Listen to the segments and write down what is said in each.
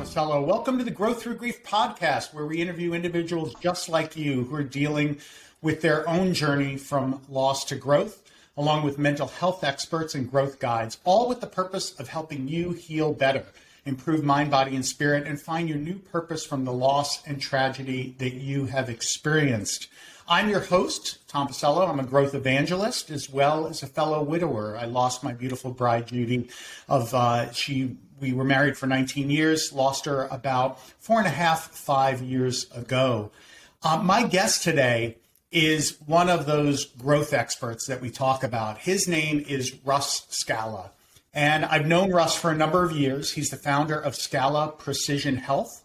Tomasello. Welcome to the Growth Through Grief podcast, where we interview individuals just like you who are dealing with their own journey from loss to growth, along with mental health experts and growth guides, all with the purpose of helping you heal better, improve mind, body, and spirit, and find your new purpose from the loss and tragedy that you have experienced. I'm your host, Tom Pacello. I'm a growth evangelist as well as a fellow widower. I lost my beautiful bride, Judy. We were married for 19 years, lost her about 5 years ago. My guest today is one of those growth experts that we talk about. His name is Russ Scala. And I've known Russ for a number of years. He's the founder of Scala Precision Health,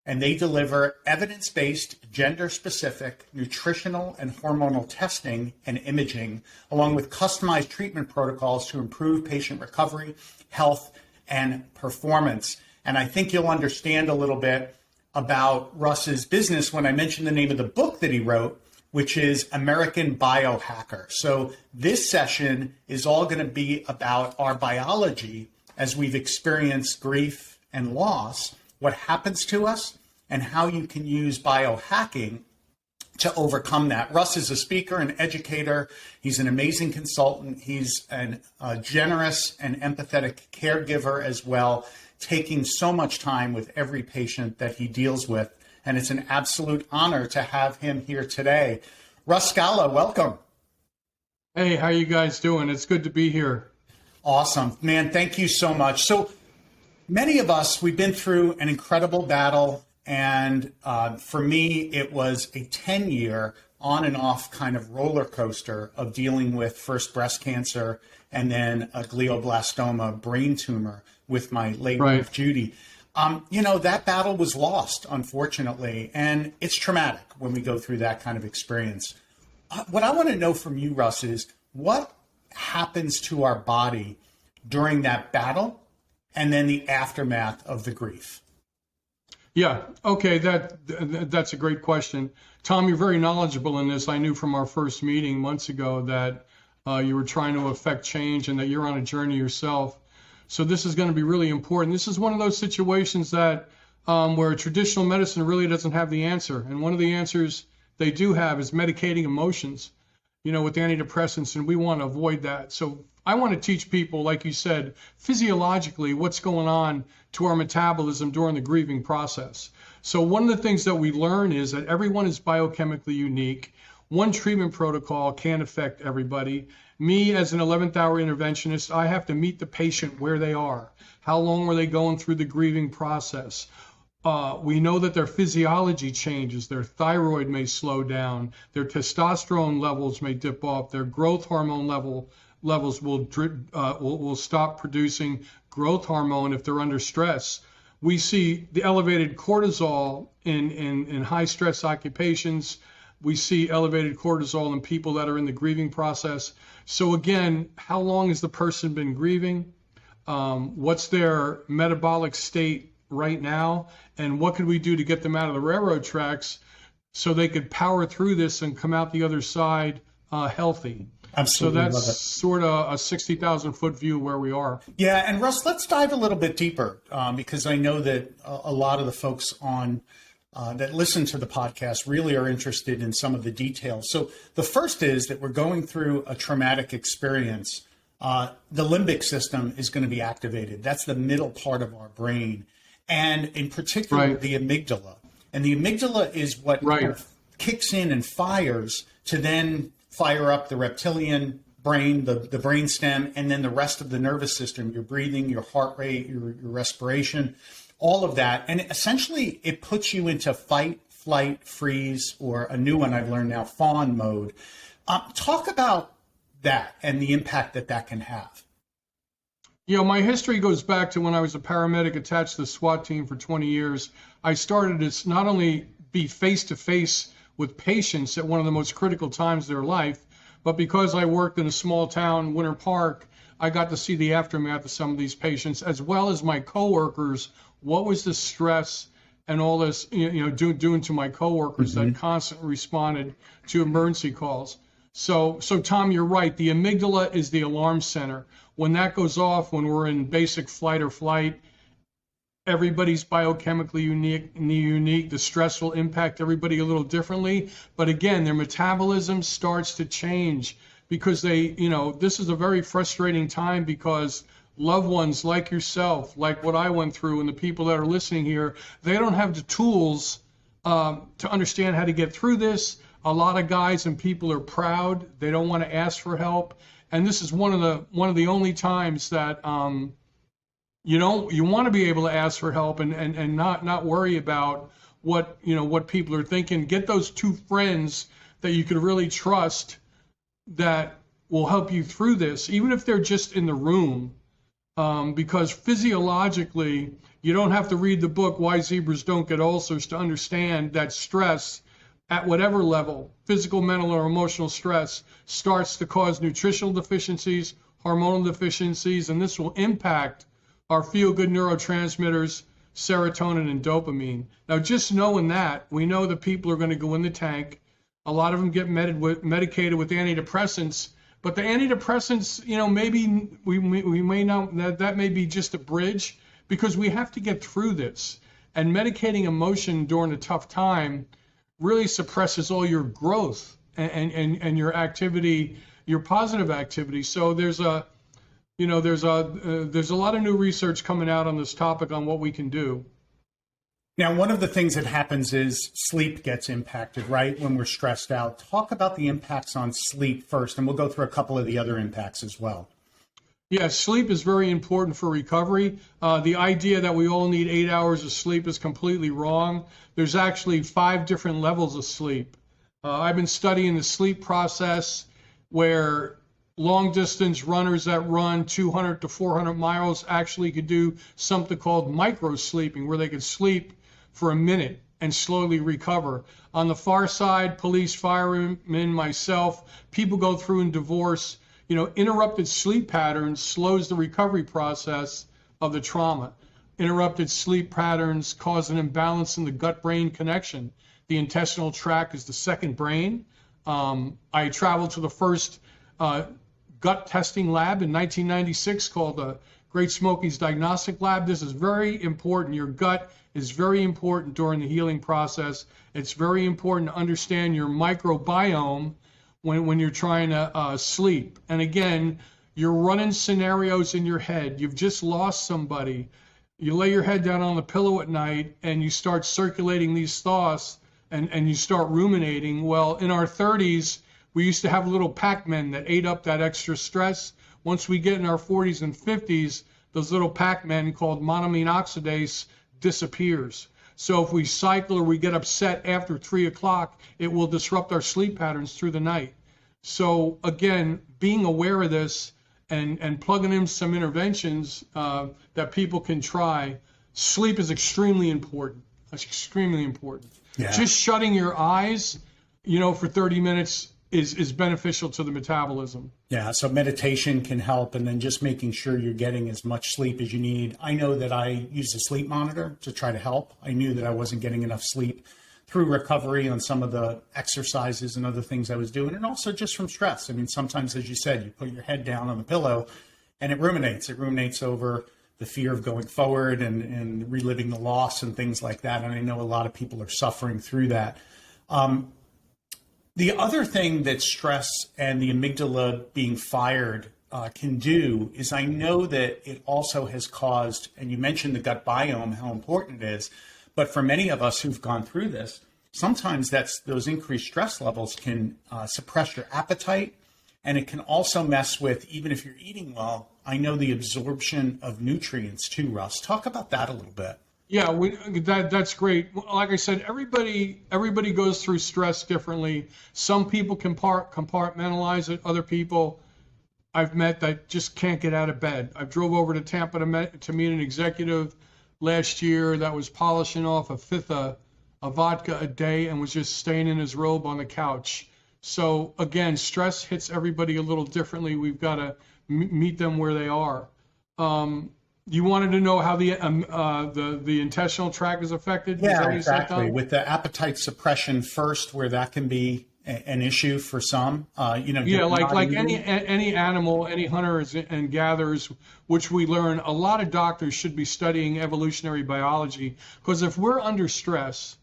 and they deliver evidence-based, gender-specific nutritional and hormonal testing and imaging, along with customized treatment protocols to improve patient recovery, health, and performance. And I think you'll understand a little bit about Russ's business when I mention the name of the book that he wrote, which is American Biohacker. So this session is all going to be about our biology as we've experienced grief and loss, what happens to us, and how you can use biohacking to overcome that. Russ is a speaker and educator. He's an amazing consultant. He's a generous and empathetic caregiver as well, taking so much time with every patient that he deals with. And it's an absolute honor to have him here today. Russ Scala, welcome. Hey, how you guys doing? It's good to be here. Awesome. Man, thank you so much. So many of us, we've been through an incredible battle. And for me, it was a 10-year on and off kind of roller coaster of dealing with first breast cancer and then a glioblastoma brain tumor with my late wife, Judy. That battle was lost, unfortunately, and it's traumatic when we go through that kind of experience. What I want to know from you, Russ, is what happens to our body during that battle and then the aftermath of the grief? Yeah, okay, that's a great question. Tom, you're very knowledgeable in this. I knew from our first meeting months ago that you were trying to affect change and that you're on a journey yourself. So this is going to be really important. This is one of those situations that where traditional medicine really doesn't have the answer. And one of the answers they do have is medicating emotions, with antidepressants, and we want to avoid that. So I want to teach people, like you said, physiologically what's going on to our metabolism during the grieving process. So one of the things that we learn is that everyone is biochemically unique. One treatment protocol can't affect everybody. Me, as an 11th hour interventionist, I have to meet the patient where they are. How long were they going through the grieving process? We know that their physiology changes. Their thyroid may slow down. Their testosterone levels may dip off. Their growth hormone levels will stop producing growth hormone if they're under stress. We see the elevated cortisol in high stress occupations. We see elevated cortisol in people that are in the grieving process. So again, how long has the person been grieving? What's their metabolic state right now? And what could we do to get them out of the railroad tracks so they could power through this and come out the other side healthy? Absolutely. So that's sort of a 60,000 foot view where we are. Yeah. And Russ, let's dive a little bit deeper because I know that a lot of the folks on that listen to the podcast really are interested in some of the details. So the first is that we're going through a traumatic experience. The limbic system is going to be activated. That's the middle part of our brain. And in particular, the amygdala. And the amygdala is what kind of kicks in and fires to then fire up the reptilian brain, the brain stem, and then the rest of the nervous system, your breathing, your heart rate, your respiration, all of that. And essentially, it puts you into fight, flight, freeze, or a new one I've learned now, fawn mode. Talk about that and the impact that can have. My history goes back to when I was a paramedic attached to the SWAT team for 20 years. I started to not only be face-to-face with patients at one of the most critical times of their life, but because I worked in a small town, Winter Park, I got to see the aftermath of some of these patients, as well as my coworkers. What was the stress and all this, doing to my coworkers that constantly responded to emergency calls? So Tom, you're right. The amygdala is the alarm center. When that goes off, when we're in basic flight or flight, Everybody's biochemically unique. The stress will impact everybody a little differently. But again, their metabolism starts to change because this is a very frustrating time because loved ones like yourself, like what I went through, and the people that are listening here, they don't have the tools to understand how to get through this. A lot of guys and people are proud. They don't want to ask for help. And this is one of the only times that you want to be able to ask for help and not worry about what people are thinking. Get those two friends that you can really trust that will help you through this, even if they're just in the room, because physiologically you don't have to read the book Why Zebras Don't Get Ulcers to understand that stress at whatever level, physical, mental, or emotional stress, starts to cause nutritional deficiencies, hormonal deficiencies, and this will impact our feel-good neurotransmitters, serotonin and dopamine. Now, just knowing that, we know that people are going to go in the tank. A lot of them get medicated with antidepressants, but the antidepressants, maybe we may not, that may be just a bridge because we have to get through this. And medicating emotion during a tough time really suppresses all your growth and your activity, your positive activity. So there's a lot of new research coming out on this topic on what we can do. Now, one of the things that happens is sleep gets impacted, right, when we're stressed out. Talk about the impacts on sleep first, and we'll go through a couple of the other impacts as well. Yeah, sleep is very important for recovery. The idea that we all need 8 hours of sleep is completely wrong. There's actually 5 different levels of sleep. I've been studying the sleep process where long distance runners that run 200 to 400 miles actually could do something called micro sleeping, where they could sleep for a minute and slowly recover. On the far side, police, firemen, myself, people go through and divorce. Interrupted sleep patterns slows the recovery process of the trauma. Interrupted sleep patterns cause an imbalance in the gut-brain connection. The intestinal tract is the second brain. I traveled to the first gut testing lab in 1996 called the Great Smokies Diagnostic Lab. This is very important. Your gut is very important during the healing process. It's very important to understand your microbiome when you're trying to sleep. And again, you're running scenarios in your head. You've just lost somebody. You lay your head down on the pillow at night and you start circulating these thoughts and you start ruminating. Well, in our 30s, we used to have little Pac-Men that ate up that extra stress. Once we get in our 40s and 50s, those little Pac-Men called monoamine oxidase disappears. So if we cycle or we get upset after 3 o'clock, it will disrupt our sleep patterns through the night. So again, being aware of this and plugging in some interventions that people can try, sleep is extremely important. It's extremely important. Yeah. Just shutting your eyes, for 30 minutes is beneficial to the metabolism. Yeah, so meditation can help, and then just making sure you're getting as much sleep as you need. I know that I used a sleep monitor to try to help. I knew that I wasn't getting enough sleep through recovery on some of the exercises and other things I was doing, and also just from stress. I mean, sometimes, as you said, you put your head down on the pillow and it ruminates. It ruminates over the fear of going forward and reliving the loss and things like that. And I know a lot of people are suffering through that. The other thing that stress and the amygdala being fired can do is, I know that it also has caused, and you mentioned the gut biome, how important it is, but for many of us who've gone through this, sometimes those increased stress levels can suppress your appetite, and it can also mess with, even if you're eating well, I know the absorption of nutrients too, Russ. Talk about that a little bit. Yeah, that's great. Like I said, everybody goes through stress differently. Some people can compartmentalize it. Other people I've met that just can't get out of bed. I drove over to Tampa to meet an executive last year that was polishing off a fifth of vodka a day and was just staying in his robe on the couch. So again, stress hits everybody a little differently. We've got to meet them where they are. You wanted to know how the intestinal tract is affected? Yeah, exactly. With the appetite suppression first, where that can be an issue for some. Yeah, like any animal, any hunters and gatherers, which we learn, a lot of doctors should be studying evolutionary biology, because if we're under stress,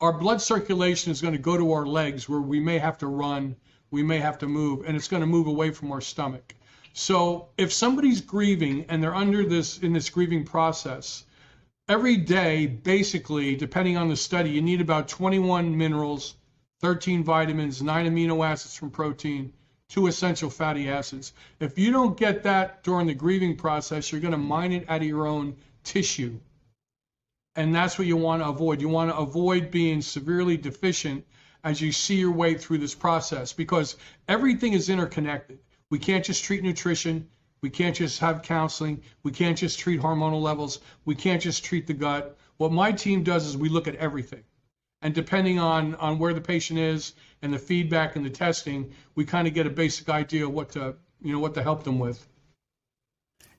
our blood circulation is going to go to our legs, where we may have to run, we may have to move, and it's going to move away from our stomach. So if somebody's grieving and they're in this grieving process, every day, basically, depending on the study, you need about 21 minerals, 13 vitamins, 9 amino acids from protein, 2 essential fatty acids. If you don't get that during the grieving process, you're going to mine it out of your own tissue. And that's what you want to avoid. You want to avoid being severely deficient as you see your way through this process, because everything is interconnected. We can't just treat nutrition. We can't just have counseling. We can't just treat hormonal levels. We can't just treat the gut. What my team does is we look at everything. And depending on where the patient is and the feedback and the testing, we kind of get a basic idea of what to help them with.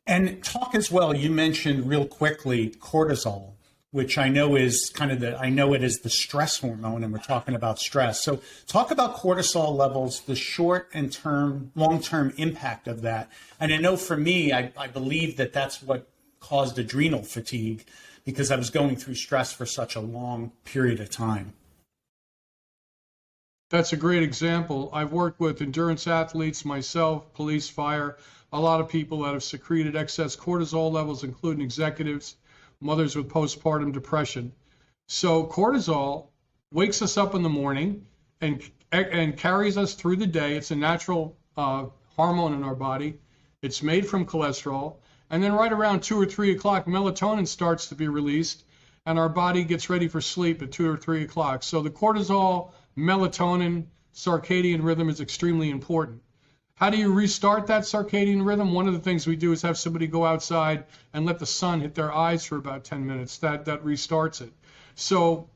And talk as well, you mentioned real quickly cortisol, which I know is I know it is the stress hormone, and we're talking about stress. So talk about cortisol levels, the short and long-term impact of that. And I know for me, I believe that that's what caused adrenal fatigue, because I was going through stress for such a long period of time. That's a great example. I've worked with endurance athletes, myself, police, fire, a lot of people that have secreted excess cortisol levels, including executives, mothers with postpartum depression. So cortisol wakes us up in the morning and carries us through the day. It's a natural hormone in our body. It's made from cholesterol. And then right around 2 or 3 o'clock, melatonin starts to be released, and our body gets ready for sleep at 2 or 3 o'clock. So the cortisol, melatonin, circadian rhythm is extremely important. How do you restart that circadian rhythm? One of the things we do is have somebody go outside and let the sun hit their eyes for about 10 minutes. That restarts it. So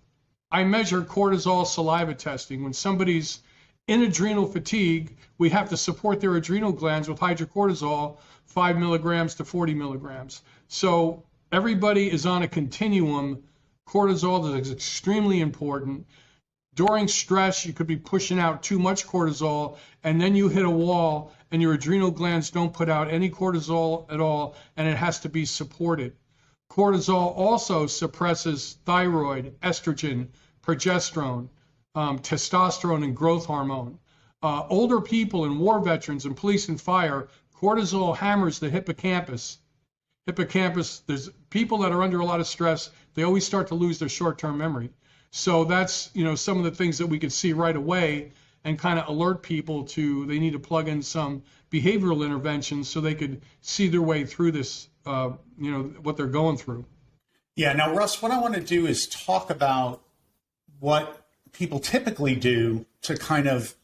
I measure cortisol saliva testing. When somebody's in adrenal fatigue, we have to support their adrenal glands with hydrocortisol, 5 milligrams to 40 milligrams. So everybody is on a continuum. Cortisol is extremely important. During stress, you could be pushing out too much cortisol, and then you hit a wall and your adrenal glands don't put out any cortisol at all, and it has to be supported. Cortisol also suppresses thyroid, estrogen, progesterone, testosterone, and growth hormone. Older people and war veterans and police and fire, cortisol hammers the hippocampus. There's people that are under a lot of stress, they always start to lose their short-term memory. So that's, some of the things that we could see right away and kind of alert people to they need to plug in some behavioral interventions so they could see their way through this, what they're going through. Yeah. Now, Russ, what I want to do is talk about what people typically do to kind of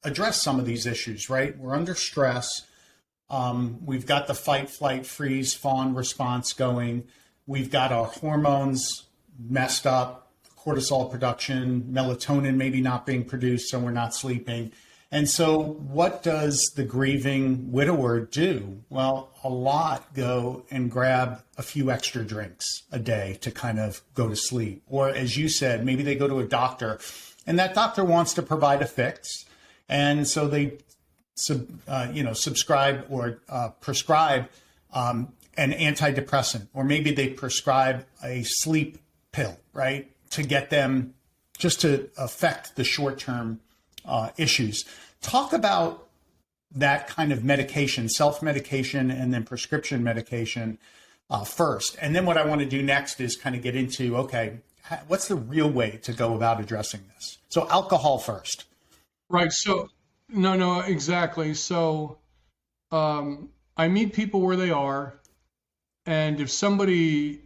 address some of these issues, right? We're under stress. We've got the fight, flight, freeze, fawn response going. We've got our hormones messed up, cortisol production, melatonin maybe not being produced, so we're not sleeping. And so what does the grieving widower do? Well, a lot go and grab a few extra drinks a day to kind of go to sleep. Or as you said, maybe they go to a doctor and that doctor wants to provide a fix. And so they subscribe or prescribe an antidepressant, or maybe they prescribe a sleep pill, right, to get them just to affect the short-term issues. Talk about that kind of medication, self-medication, and then prescription medication first. And then what I want to do next is kind of get into, okay, what's the real way to go about addressing this? So alcohol first. Right. So, no, exactly. So I meet people where they are. And if somebody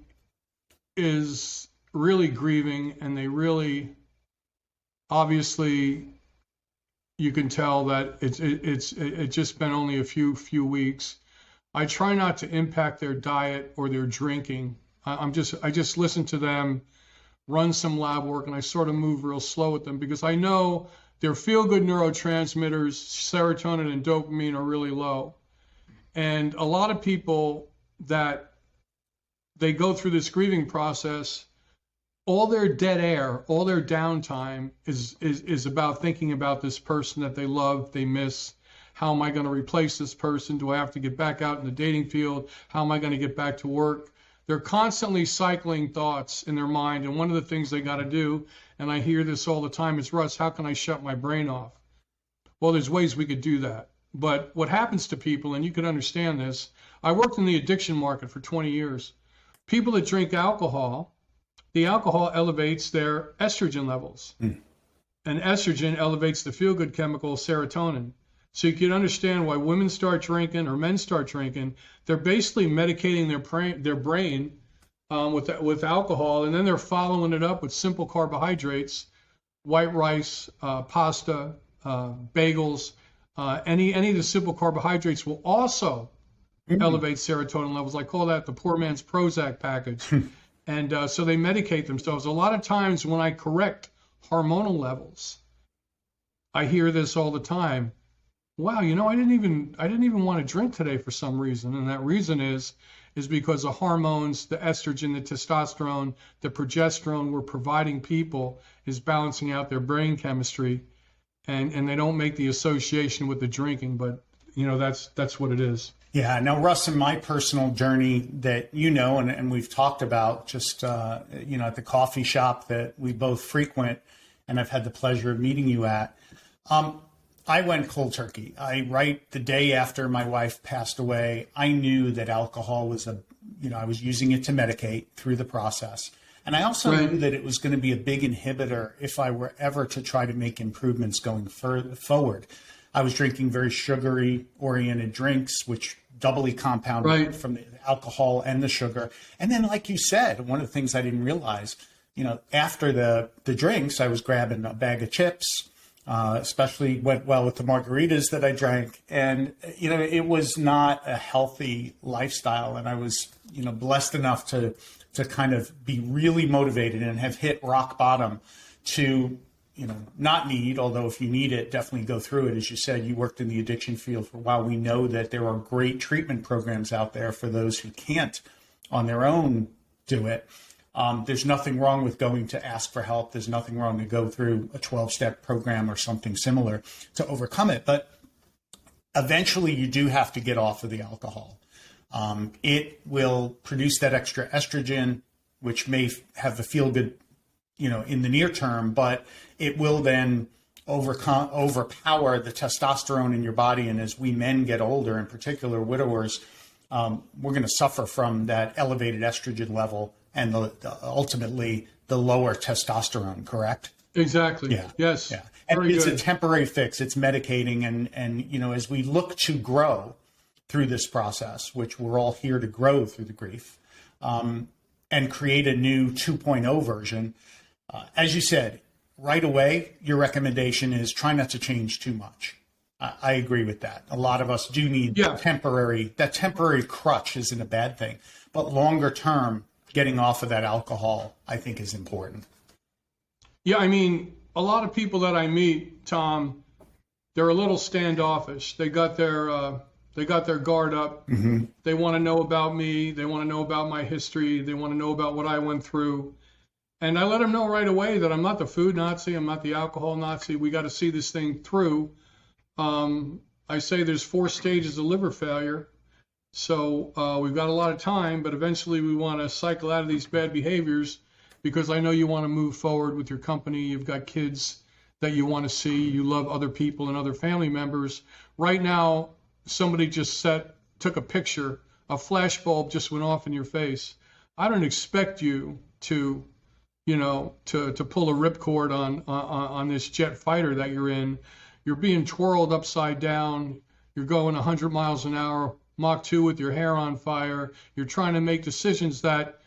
is really grieving and they really, obviously, you can tell that it's just been only a few weeks. I try not to impact their diet or their drinking. I just listen to them, run some lab work, and I sort of move real slow with them because I know their feel-good neurotransmitters, serotonin and dopamine, are really low. And a lot of people that they go through this grieving process, all their dead air, all their downtime is about thinking about this person that they love, they miss. How am I going to replace this person? Do I have to get back out in the dating field? How am I going to get back to work? They're constantly cycling thoughts in their mind. And one of the things they got to do, and I hear this all the time, is, Russ, how can I shut my brain off? Well, there's ways we could do that. But what happens to people, and you could understand this, I worked in the addiction market for 20 years. People that drink alcohol, the alcohol elevates their estrogen levels. And estrogen elevates the feel-good chemical serotonin. So you can understand why women start drinking or men start drinking. They're basically medicating their brain with alcohol, and then they're following it up with simple carbohydrates, white rice, pasta, bagels. Any of the simple carbohydrates will also elevate serotonin levels. I call that the poor man's Prozac package. And so they medicate themselves. A lot of times when I correct hormonal levels, I hear this all the time. Wow, I didn't even want to drink today for some reason. And that reason is because the hormones, the estrogen, the testosterone, the progesterone we're providing people is balancing out their brain chemistry. And they don't make the association with the drinking, but that's what it is. Yeah. Now, Russ, in my personal journey that and we've talked about just at the coffee shop that we both frequent, and I've had the pleasure of meeting you at, I went cold turkey. Right the day after my wife passed away, I knew that alcohol was I was using it to medicate through the process. And I also knew that it was going to be a big inhibitor if I were ever to try to make improvements going forward. I was drinking very sugary oriented drinks, which doubly compounded from the alcohol and the sugar. And then, like you said, one of the things I didn't realize, after the drinks, I was grabbing a bag of chips, especially went well with the margaritas that I drank. And, it was not a healthy lifestyle. And I was, blessed enough to kind of be really motivated and have hit rock bottom to, not need, although if you need it, definitely go through it. As you said, you worked in the addiction field for a while. We know that there are great treatment programs out there for those who can't on their own do it. There's nothing wrong with going to ask for help. There's nothing wrong to go through a 12-step program or something similar to overcome it. But eventually you do have to get off of the alcohol. It will produce that extra estrogen, which may have a feel good, in the near term, but it will then overpower the testosterone in your body. And as we men get older, in particular widowers, we're going to suffer from that elevated estrogen level and ultimately the lower testosterone, correct? Exactly. Yeah. Yes. Yeah. And Very it's good. a temporary fix. It's medicating. And as we look to grow through this process, which we're all here to grow through the grief, and create a new 2.0 version, as you said, right away, your recommendation is try not to change too much. I agree with that. A lot of us do need that temporary crutch isn't a bad thing, but longer term, getting off of that alcohol, I think, is important. Yeah, I mean, a lot of people that I meet, Tom, they're a little standoffish. They got their guard up. Mm-hmm. They want to know about me. They want to know about my history. They want to know about what I went through. And I let them know right away that I'm not the food Nazi. I'm not the alcohol Nazi. We got to see this thing through. I say there's 4 stages of liver failure. So we've got a lot of time, but eventually we want to cycle out of these bad behaviors because I know you want to move forward with your company. You've got kids that you want to see. You love other people and other family members. Right now, somebody just took a picture. A flashbulb just went off in your face. I don't expect you to pull a ripcord on this jet fighter that you're in. You're being twirled upside down. You're going 100 miles an hour, Mach 2 with your hair on fire. You're trying to make decisions that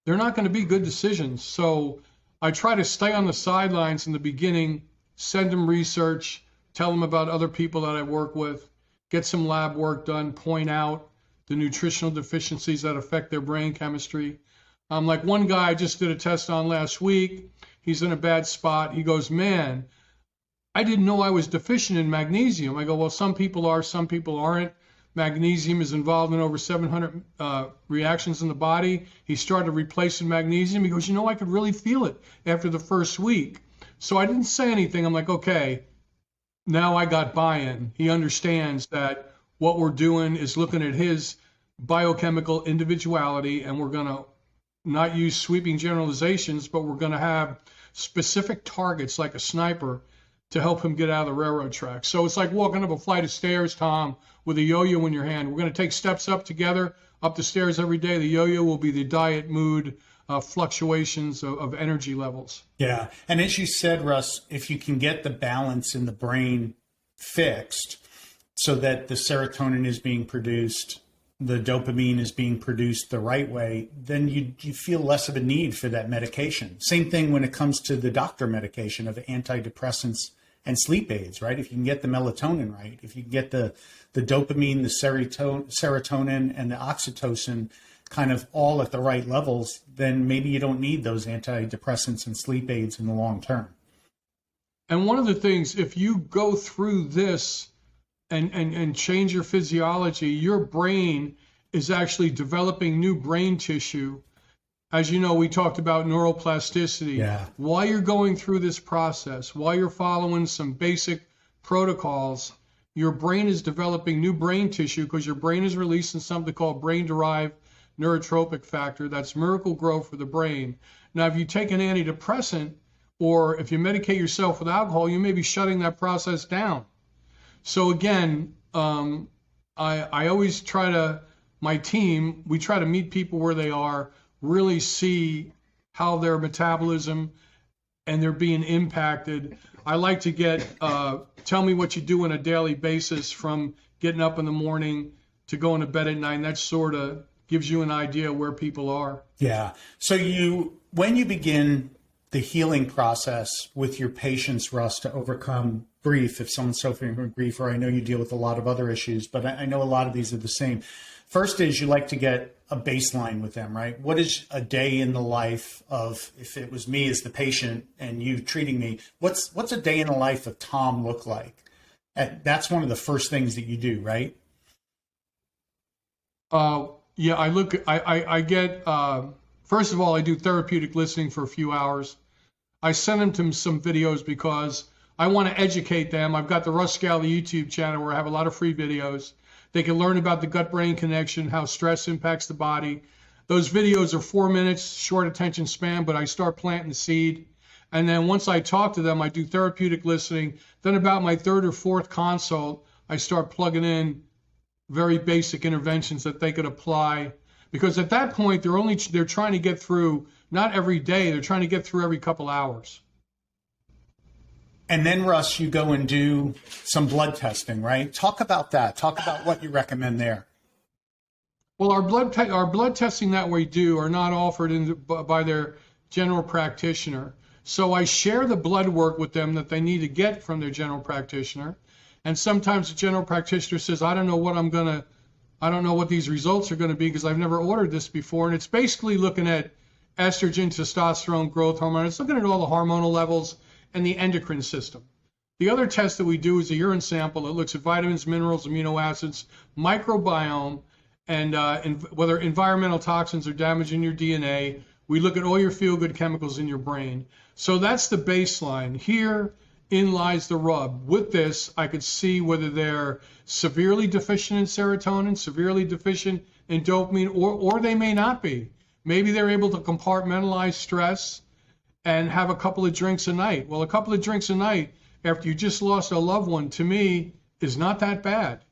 they're not going to be good decisions. So I try to stay on the sidelines in the beginning, send them research, tell them about other people that I work with, get some lab work done, point out the nutritional deficiencies that affect their brain chemistry. Like one guy I just did a test on last week. He's in a bad spot. He goes, man, I didn't know I was deficient in magnesium. I go, well, some people are, some people aren't. Magnesium is involved in over 700 reactions in the body. He started replacing magnesium. He goes, I could really feel it after the first week. So I didn't say anything. I'm like, okay, now I got buy-in. He understands that what we're doing is looking at his biochemical individuality, and we're going to not use sweeping generalizations, but we're going to have specific targets like a sniper to help him get out of the railroad tracks. So it's like walking up a flight of stairs, Tom, with a yo-yo in your hand. We're going to take steps up together, up the stairs every day. The yo-yo will be the diet, mood, fluctuations of energy levels. Yeah. And as you said, Russ, if you can get the balance in the brain fixed so that the serotonin is being produced, the dopamine is being produced the right way, then you feel less of a need for that medication. Same thing when it comes to the doctor medication of antidepressants and sleep aids, right? If you can get the melatonin right, if you can get the dopamine, the serotonin, and the oxytocin kind of all at the right levels, then maybe you don't need those antidepressants and sleep aids in the long term. And one of the things, if you go through this and change your physiology, your brain is actually developing new brain tissue. As you know, we talked about neuroplasticity. Yeah. While you're going through this process, while you're following some basic protocols, your brain is developing new brain tissue because your brain is releasing something called brain-derived neurotropic factor. That's miracle growth for the brain. Now, if you take an antidepressant or if you medicate yourself with alcohol, you may be shutting that process down. So again, I always my team, we try to meet people where they are, really see how their metabolism and they're being impacted. I like to get, tell me what you do on a daily basis from getting up in the morning to going to bed at night. And that sort of gives you an idea where people are. Yeah. So when you begin the healing process with your patients, Russ, to overcome grief, if someone's suffering from grief, or I know you deal with a lot of other issues, but I know a lot of these are the same. First is you like to get a baseline with them, right? What is a day in the life of, if it was me as the patient and you treating me, what's a day in the life of Tom look like? That's one of the first things that you do, right? Yeah, I get, first of all, I do therapeutic listening for a few hours. I send them to some videos because I want to educate them. I've got the Russ Scala YouTube channel where I have a lot of free videos. They can learn about the gut-brain connection, how stress impacts the body. Those videos are 4 minutes, short attention span, but I start planting the seed. And then once I talk to them, I do therapeutic listening. Then about my third or fourth consult, I start plugging in very basic interventions that they could apply. Because at that point, they're trying to get through, not every day, they're trying to get through every couple hours. And then, Russ, you go and do some blood testing, right? Talk about that. Talk about what you recommend there. Well, our blood testing that we do are not offered by their general practitioner. So I share the blood work with them that they need to get from their general practitioner. And sometimes the general practitioner says, I don't know what these results are going to be because I've never ordered this before. And it's basically looking at estrogen, testosterone, growth hormone. It's looking at all the hormonal levels and the endocrine system. The other test that we do is a urine sample that looks at vitamins, minerals, amino acids, microbiome, and whether environmental toxins are damaging your DNA. We look at all your feel-good chemicals in your brain. So that's the baseline. Herein lies the rub. With this, I could see whether they're severely deficient in serotonin, severely deficient in dopamine, or they may not be. Maybe they're able to compartmentalize stress and have a couple of drinks a night. Well, a couple of drinks a night after you just lost a loved one, to me, is not that bad.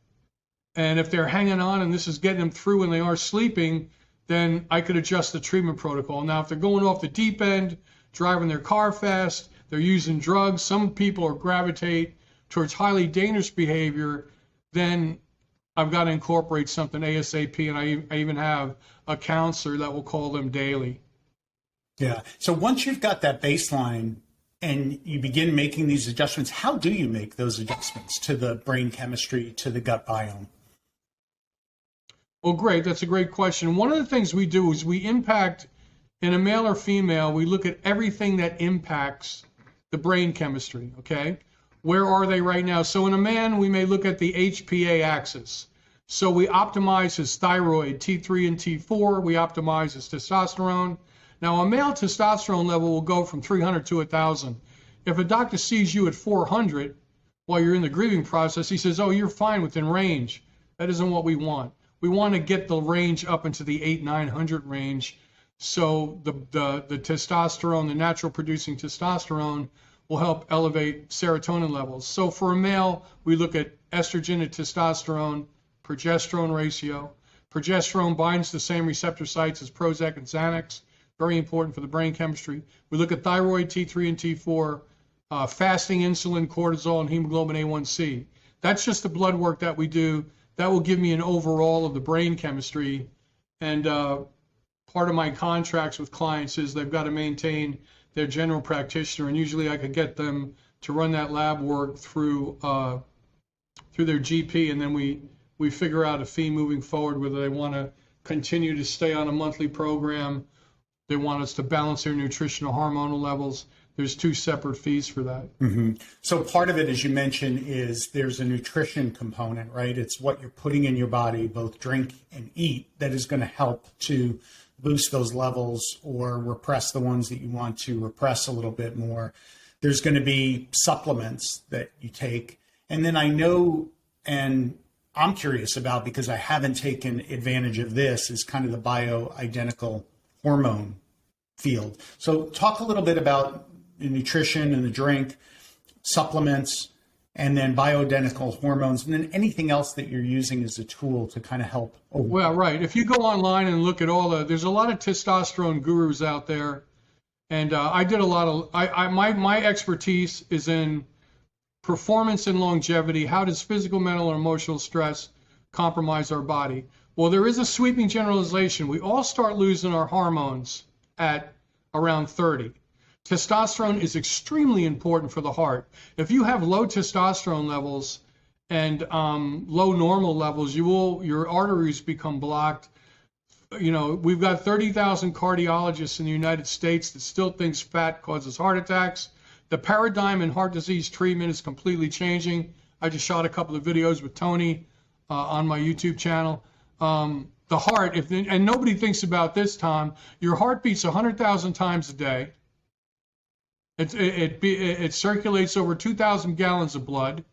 And if they're hanging on and this is getting them through and they are sleeping, then I could adjust the treatment protocol. Now, if they're going off the deep end, driving their car fast, they're using drugs, some people gravitate towards highly dangerous behavior, then I've got to incorporate something ASAP, and I even have a counselor that will call them daily. Yeah. So once you've got that baseline and you begin making these adjustments, how do you make those adjustments to the brain chemistry, to the gut biome? Well, great. That's a great question. One of the things we do is we impact, in a male or female, we look at everything that impacts the brain chemistry, okay? Where are they right now? So in a man, we may look at the HPA axis. So we optimize his thyroid, T3 and T4. We optimize his testosterone. Now, a male testosterone level will go from 300 to 1,000. If a doctor sees you at 400 while you're in the grieving process, he says, oh, you're fine within range. That isn't what we want. We want to get the range up into the 800-900 range. So the testosterone, the natural producing testosterone, will help elevate serotonin levels. So for a male, we look at estrogen to testosterone, progesterone ratio. Progesterone binds the same receptor sites as Prozac and Xanax, very important for the brain chemistry. We look at thyroid, T3 and T4, fasting insulin, cortisol, and hemoglobin A1C. That's just the blood work that we do. That will give me an overall of the brain chemistry. And part of my contracts with clients is they've got to maintain their general practitioner, and usually I could get them to run that lab work through their GP, and then we figure out a fee moving forward, whether they want to continue to stay on a monthly program, they want us to balance their nutritional hormonal levels. There's two separate fees for that. Mm-hmm. So part of it, as you mentioned, is there's a nutrition component, right? It's what you're putting in your body, both drink and eat, that is going to help to boost those levels or repress the ones that you want to repress a little bit more. There's going to be supplements that you take. And then I know, and I'm curious about, because I haven't taken advantage of this, is kind of the bioidentical hormone field. So talk a little bit about the nutrition and the drink, supplements, and then bioidentical hormones, and then anything else that you're using as a tool to kind of help. Well, right. If you go online and look at there's a lot of testosterone gurus out there. And I did a lot of, my expertise is in performance and longevity. How does physical, mental, or emotional stress compromise our body? Well, there is a sweeping generalization. We all start losing our hormones at around 30. Testosterone is extremely important for the heart. If you have low testosterone levels and low normal levels, your arteries become blocked. You know, we've got 30,000 cardiologists in the United States that still thinks fat causes heart attacks. The paradigm in heart disease treatment is completely changing. I just shot a couple of videos with Tony on my YouTube channel. The heart, and nobody thinks about this, Tom, your heart beats 100,000 times a day. It circulates over 2,000 gallons of blood.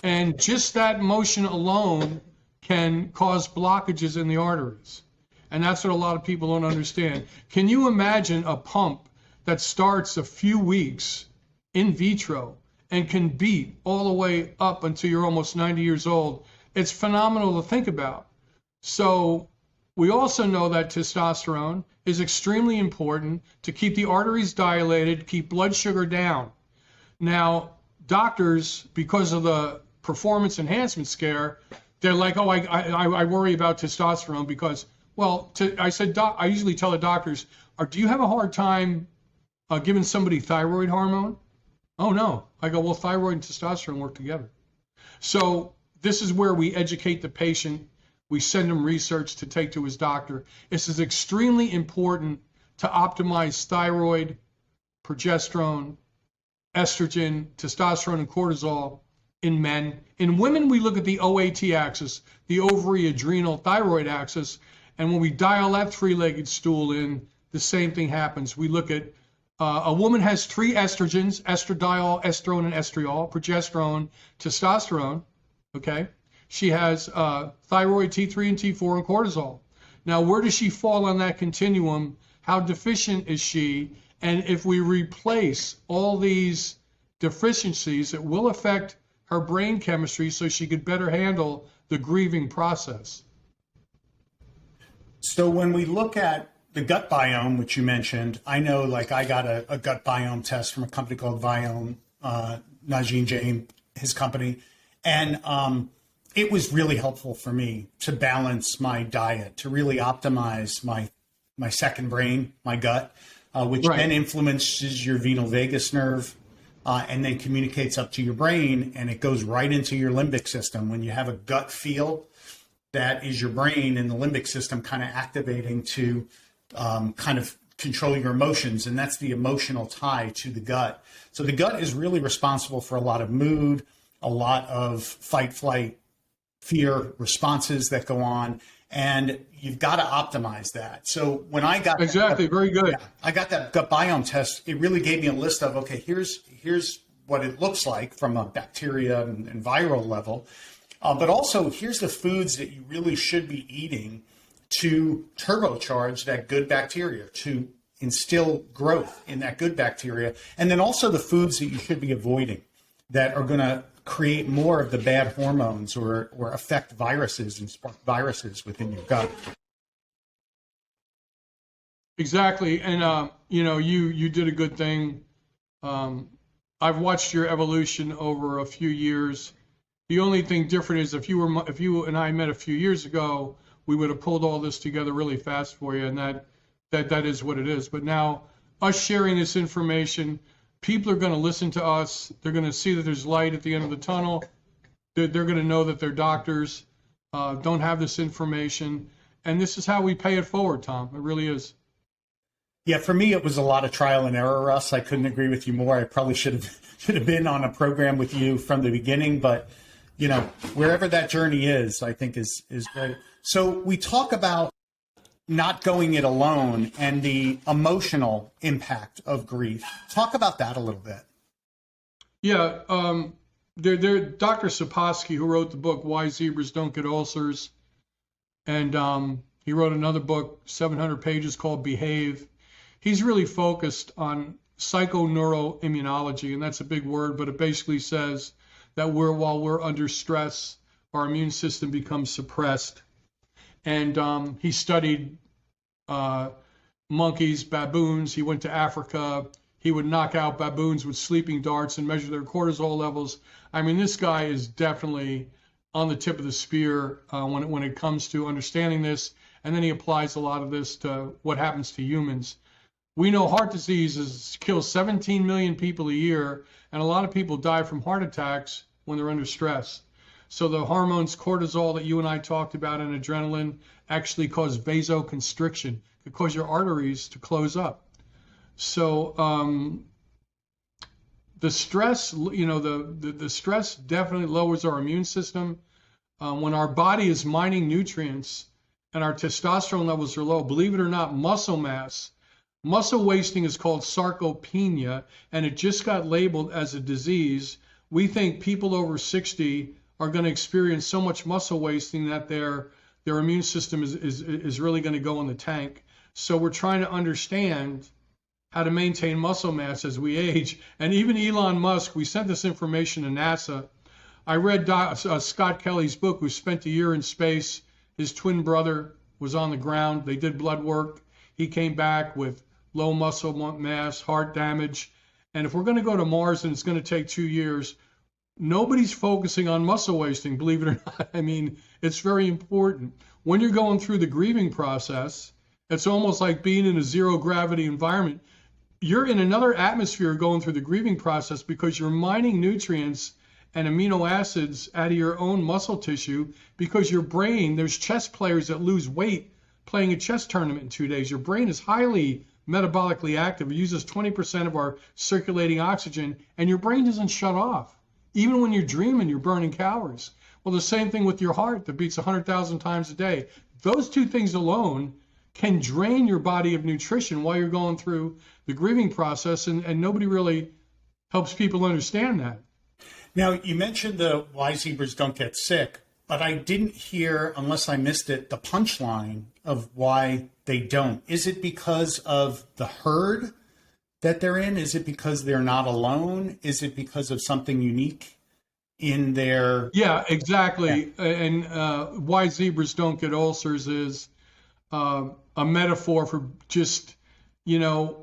And just that motion alone can cause blockages in the arteries. And that's what a lot of people don't understand. Can you imagine a pump that starts a few weeks in vitro and can beat all the way up until you're almost 90 years old? It's phenomenal to think about. So we also know that testosterone is extremely important to keep the arteries dilated, keep blood sugar down. Now, doctors, because of the performance enhancement scare, they're like, oh, I worry about testosterone because, well, I usually tell the doctors, do you have a hard time giving somebody thyroid hormone? Oh, no. I go, well, thyroid and testosterone work together. So this is where we educate the patient. We send him research to take to his doctor. This is extremely important to optimize thyroid, progesterone, estrogen, testosterone, and cortisol in men. In women, we look at the OAT axis, the ovary, adrenal, thyroid axis, and when we dial that three-legged stool in, the same thing happens. We look at a woman has three estrogens: estradiol, estrone, and estriol, progesterone, testosterone. Okay. She has thyroid, T3 and T4, and cortisol. Now, where does she fall on that continuum? How deficient is she? And if we replace all these deficiencies, it will affect her brain chemistry so she could better handle the grieving process. So when we look at the gut biome, which you mentioned, I know, like, I got a gut biome test from a company called Viome, Najim Jain, his company. And it was really helpful for me to balance my diet, to really optimize my second brain, my gut, which Right. then influences your venal vagus nerve and then communicates up to your brain, and it goes right into your limbic system. When you have a gut feel, that is your brain and the limbic system kind of activating to kind of control your emotions, and that's the emotional tie to the gut. So the gut is really responsible for a lot of mood, a lot of fight, flight, fear responses that go on, and you've got to optimize that. So when I got exactly, very good. I got that gut biome test, it really gave me a list of, okay, here's what it looks like from a bacteria and viral level, but also here's the foods that you really should be eating to turbocharge that good bacteria, to instill growth in that good bacteria, and then also the foods that you should be avoiding that are going to create more of the bad hormones or affect viruses and spark viruses within your gut. Exactly, and you did a good thing. I've watched your evolution over a few years. The only thing different is if you and I met a few years ago, we would have pulled all this together really fast for you, and that is what it is. But now, us sharing this information, people are going to listen to us. They're going to see that there's light at the end of the tunnel. They're going to know that their doctors don't have this information, and this is how we pay it forward, Tom. It really is. Yeah, for me, it was a lot of trial and error, Russ. I couldn't agree with you more. I probably should have been on a program with you from the beginning, but wherever that journey is, I think is great. So we talk about not going it alone and the emotional impact of grief. Talk about that a little bit. Yeah, Dr. Sapolsky, who wrote the book Why Zebras Don't Get Ulcers, and he wrote another book, 700 pages, called Behave. He's really focused on psychoneuroimmunology, and that's a big word, but it basically says that while we're under stress, our immune system becomes suppressed. And he studied monkeys, baboons. He went to Africa. He would knock out baboons with sleeping darts and measure their cortisol levels. I mean, this guy is definitely on the tip of the spear when it comes to understanding this. And then he applies a lot of this to what happens to humans. We know heart disease kills 17 million people a year, and a lot of people die from heart attacks when they're under stress. So the hormones cortisol that you and I talked about and adrenaline actually cause vasoconstriction. It cause your arteries to close up. So the stress, the stress definitely lowers our immune system. When our body is mining nutrients and our testosterone levels are low, believe it or not, muscle wasting is called sarcopenia, and it just got labeled as a disease. We think people over 60 are going to experience so much muscle wasting that their immune system is really going to go in the tank. So we're trying to understand how to maintain muscle mass as we age. And even Elon Musk, we sent this information to NASA. I read Scott Kelly's book, who spent a year in space. His twin brother was on the ground. They did blood work. He came back with low muscle mass, heart damage. And if we're going to go to Mars and it's going to take 2 years, nobody's focusing on muscle wasting, believe it or not. I mean, it's very important. When you're going through the grieving process, it's almost like being in a zero gravity environment. You're in another atmosphere going through the grieving process because you're mining nutrients and amino acids out of your own muscle tissue, because your brain, there's chess players that lose weight playing a chess tournament in 2 days. Your brain is highly metabolically active. It uses 20% of our circulating oxygen, and your brain doesn't shut off. Even when you're dreaming, you're burning calories. Well, the same thing with your heart that beats 100,000 times a day. Those two things alone can drain your body of nutrition while you're going through the grieving process, and nobody really helps people understand that. Now, you mentioned the why zebras don't get sick, but I didn't hear, unless I missed it, the punchline of why they don't. Is it because of the herd that they're in? Is it because they're not alone? Is it because of something unique in their... Yeah, exactly. Yeah. And why zebras don't get ulcers is a metaphor for just, let's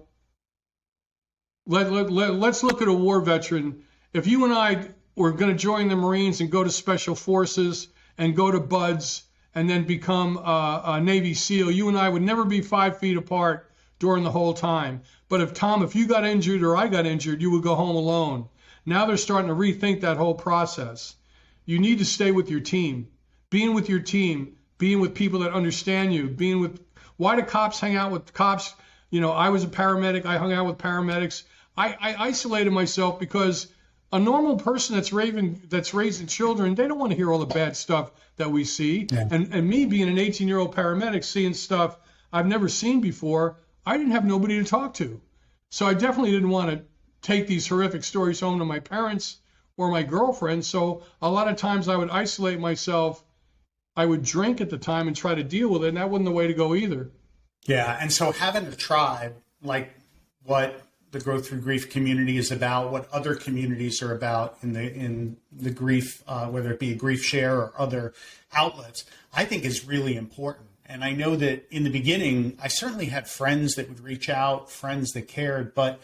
look at a war veteran. If you and I were going to join the Marines and go to Special Forces and go to BUDS and then become a Navy SEAL, you and I would never be 5 feet apart during the whole time. But if you got injured or I got injured, you would go home alone. Now they're starting to rethink that whole process. You need to stay with your team. Being with your team, being with people that understand you, why do cops hang out with cops? I was a paramedic. I hung out with paramedics. I isolated myself because A normal person that's raising children, they don't want to hear all the bad stuff that we see. Yeah. And me being an 18-year-old paramedic, seeing stuff I've never seen before, I didn't have nobody to talk to. So I definitely didn't want to take these horrific stories home to my parents or my girlfriend. So a lot of times I would isolate myself. I would drink at the time and try to deal with it, and that wasn't the way to go either. Yeah, and so having a tribe, like what the Growth Through Grief community is about, what other communities are about in the grief, whether it be a grief share or other outlets, I think is really important. And I know that in the beginning, I certainly had friends that would reach out, friends that cared, but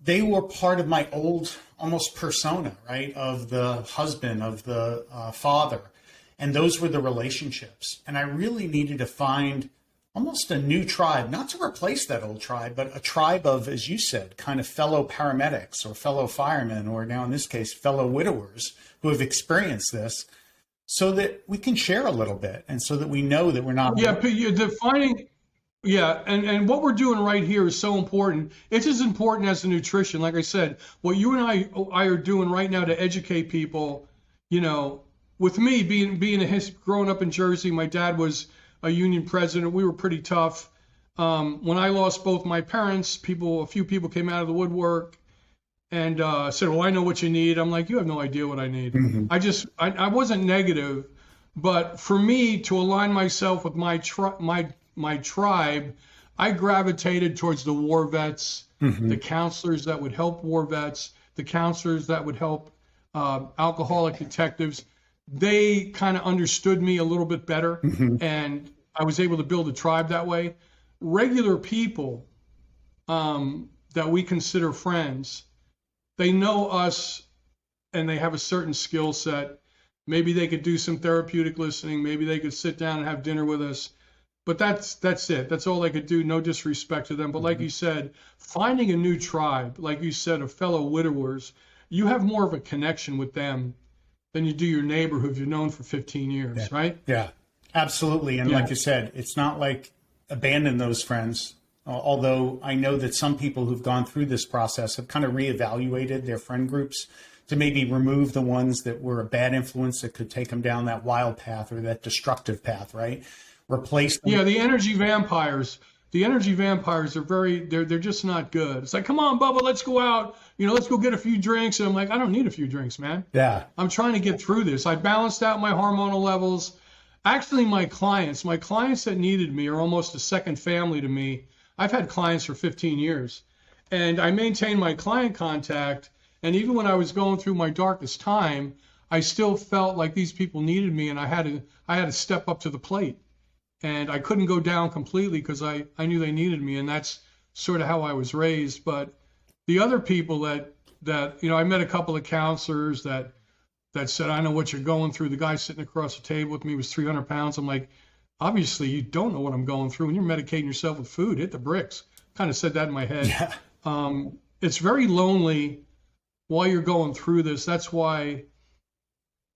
they were part of my old almost persona, right? Of the husband, of the father. And those were the relationships. And I really needed to find almost a new tribe, not to replace that old tribe, but a tribe of, as you said, kind of fellow paramedics or fellow firemen, or now in this case, fellow widowers who have experienced this, so that we can share a little bit and so that we know that we're not. Yeah, but you're defining, yeah, and what we're doing right here is so important. It's as important as the nutrition. Like I said, what you and I are doing right now to educate people, you know, with me growing up in Jersey, my dad was a union president. We were pretty tough. When I lost both my parents, a few people came out of the woodwork and said, "Well, I know what you need." I'm like, "You have no idea what I need." Mm-hmm. I wasn't negative, but for me to align myself with my tribe, I gravitated towards the war vets, Mm-hmm. the counselors that would help war vets, the counselors that would help alcoholic detectives. They kind of understood me a little bit better, Mm-hmm. and I was able to build a tribe that way. Regular people that we consider friends, they know us and they have a certain skill set. Maybe they could do some therapeutic listening. Maybe they could sit down and have dinner with us. But that's it. That's all they could do. No disrespect to them. But like you said, finding a new tribe, like you said, of fellow widowers, you have more of a connection with them than you do your neighbor who you've known for 15 years, right? Yeah, absolutely. And like you said, it's not like abandon those friends. Although I know that some people who've gone through this process have kind of reevaluated their friend groups to maybe remove the ones that were a bad influence that could take them down that wild path or that destructive path, right? Replace them. Yeah, the energy vampires. The energy vampires are they're just not good. It's like, come on, Bubba, let's go out. You know, let's go get a few drinks. And I'm like, I don't need a few drinks, man. Yeah. I'm trying to get through this. I balanced out my hormonal levels. Actually, my clients that needed me are almost a second family to me. I've had clients for 15 years, and I maintained my client contact. And even when I was going through my darkest time, I still felt like these people needed me, and I had to step up to the plate. And I couldn't go down completely because I knew they needed me, and that's sort of how I was raised. But the other people that you know, I met a couple of counselors that said, "I know what you're going through." The guy sitting across the table with me was 300 pounds. I'm like, obviously you don't know what I'm going through, and you're medicating yourself with food. Hit the bricks. Kind of said that in my head. Yeah. It's very lonely while you're going through this. That's why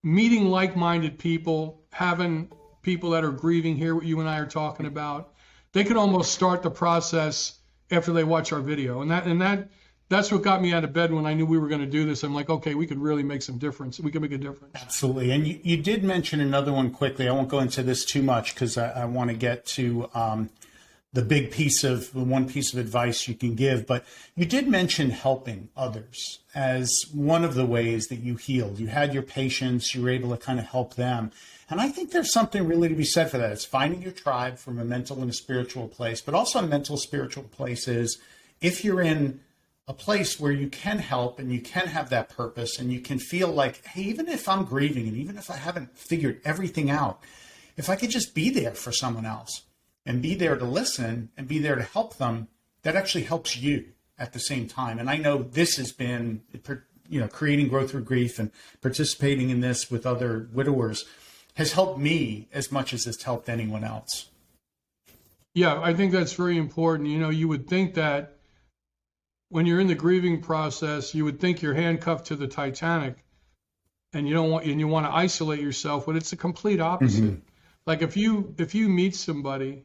meeting like-minded people, having people that are grieving, hear what you and I are talking about, they can almost start the process after they watch our video. And that's what got me out of bed when I knew we were going to do this. I'm like, okay, we could really make some difference. We can make a difference. Absolutely. And you did mention another one quickly. I won't go into this too much because I want to get to the one piece of advice you can give. But you did mention helping others as one of the ways that you healed. You had your patients, you were able to kind of help them. And I think there's something really to be said for that. It's finding your tribe from a mental and a spiritual place, but also a mental spiritual place is if you're in a place where you can help and you can have that purpose and you can feel like, hey, even if I'm grieving and even if I haven't figured everything out, if I could just be there for someone else and be there to listen and be there to help them, that actually helps you at the same time. And I know this has been, you know, creating Growth Through Grief and participating in this with other widowers has helped me as much as it's helped anyone else. Yeah, I think that's very important. You know, you would think that when you're in the grieving process, you would think you're handcuffed to the Titanic and you want to isolate yourself, but it's the complete opposite. Mm-hmm. Like if you meet somebody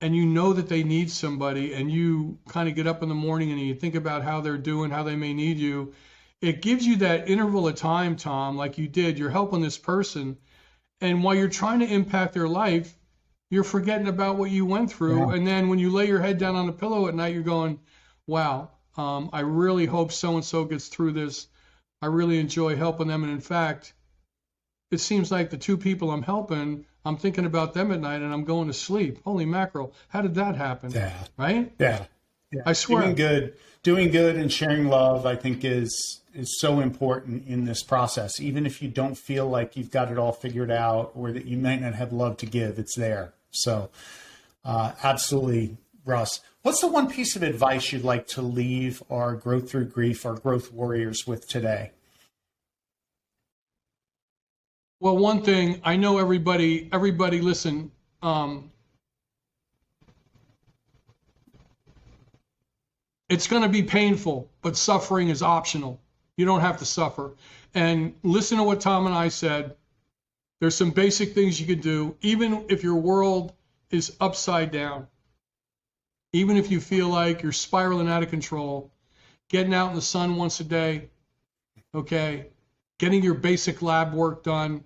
and you know that they need somebody and you kind of get up in the morning and you think about how they're doing, how they may need you, it gives you that interval of time, Tom, like you did. You're helping this person. And while you're trying to impact their life, you're forgetting about what you went through. Yeah. And then when you lay your head down on the pillow at night, you're going, wow, I really hope so-and-so gets through this. I really enjoy helping them. And in fact, it seems like the two people I'm helping, I'm thinking about them at night and I'm going to sleep. Holy mackerel. How did that happen? Yeah. Right? Yeah. I swear. Doing good and sharing love, I think is so important in this process. Even if you don't feel like you've got it all figured out or that you might not have love to give, it's there. So absolutely, Russ. What's the one piece of advice you'd like to leave our Growth Through Grief, our growth warriors with today? Well, one thing, I know everybody, listen, it's going to be painful, but suffering is optional. You don't have to suffer. And listen to what Tom and I said. There's some basic things you could do, even if your world is upside down. Even if you feel like you're spiraling out of control, getting out in the sun once a day, okay? Getting your basic lab work done,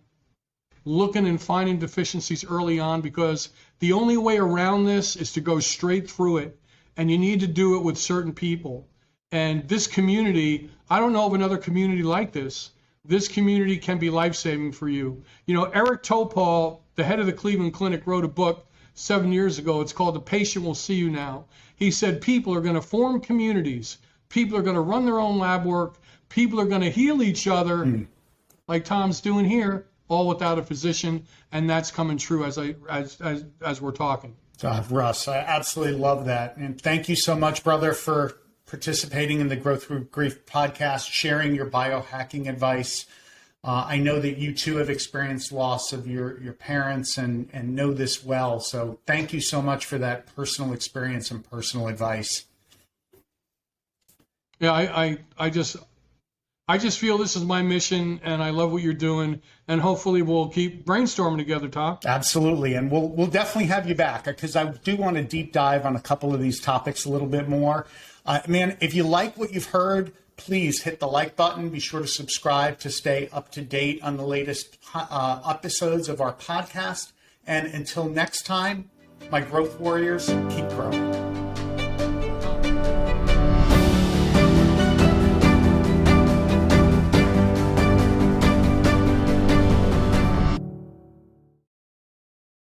looking and finding deficiencies early on, because the only way around this is to go straight through it. And you need to do it with certain people. And this community, I don't know of another community like this. This community can be life-saving for you. You know, Eric Topol, the head of the Cleveland Clinic, wrote a book 7 years ago. It's called The Patient Will See You Now. He said people are going to form communities. People are going to run their own lab work. People are going to heal each other, like Tom's doing here, all without a physician. And that's coming true as we're talking. Russ, I absolutely love that. And thank you so much, brother, for participating in the Growth Through Grief podcast, sharing your biohacking advice. I know that you too have experienced loss of your parents and know this well. So thank you so much for that personal experience and personal advice. Yeah, I just feel this is my mission, and I love what you're doing, and hopefully we'll keep brainstorming together, Tom. Absolutely, and we'll definitely have you back, because I do want to deep dive on a couple of these topics a little bit more. Man, if you like what you've heard, please hit the like button. Be sure to subscribe to stay up to date on the latest episodes of our podcast. And until next time, my growth warriors, keep growing.